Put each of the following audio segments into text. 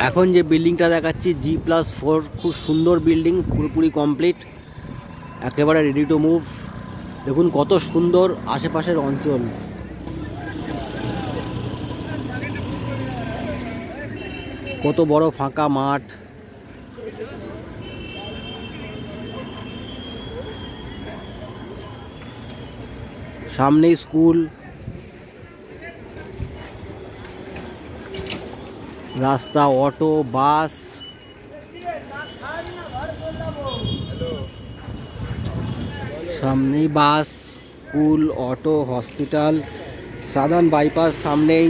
এখন যে বিল্ডিংটা দেখাচ্ছি G+4, খুব সুন্দর বিল্ডিং, পুরোপুরি কমপ্লিট, একেবারে রেডি টু মুভ। দেখুন কত সুন্দর আশেপাশের অঞ্চল, কত বড় ফাঁকা মাঠ, সামনেই স্কুল, রাস্তা, অটো, বাস, সামনেই বাস, স্কুল, অটো, হসপিটাল, সাধারণ বাইপাস সামনেই।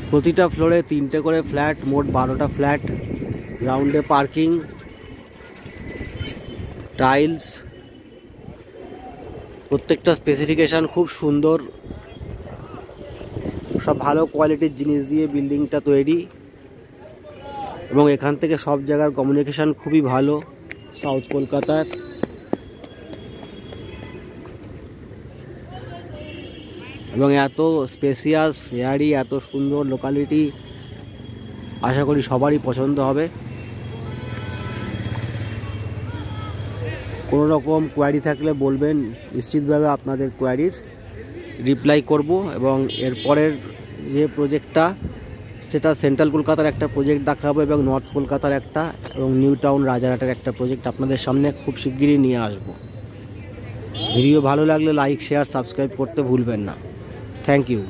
প্রতিটা ফ্লোরে 3টে করে ফ্ল্যাট, মোট 12টা ফ্ল্যাট, গ্রাউন্ডে পার্কিং, টাইলস, প্রত্যেকটা স্পেসিফিকেশান খুব সুন্দর, সব ভালো কোয়ালিটির জিনিস দিয়ে বিল্ডিংটা তৈরি। এবং এখান থেকে সব জায়গার কমিউনিকেশান খুবই ভালো সাউথ কলকাতার। এবং এত স্পেসিয়াস এয়ারি, এত সুন্দর লোকালিটি, আশা করি সবারই পছন্দ হবে। কোনো রকম কোয়ারি থাকলে বলবেন, নিশ্চিতভাবে আপনাদের কোয়ারির রিপ্লাই করব। এবং এরপরের যে প্রজেক্টটা, সেটা সেন্ট্রাল কলকাতার একটা প্রজেক্ট দেখাবো এবং নর্থ কলকাতার একটা, এবং নিউ টাউন রাজারহাটের একটা প্রজেক্ট আপনাদের সামনে খুব শিগগিরই নিয়ে আসব। ভিডিও ভালো লাগলে লাইক, শেয়ার, সাবস্ক্রাইব করতে ভুলবেন না। Thank you.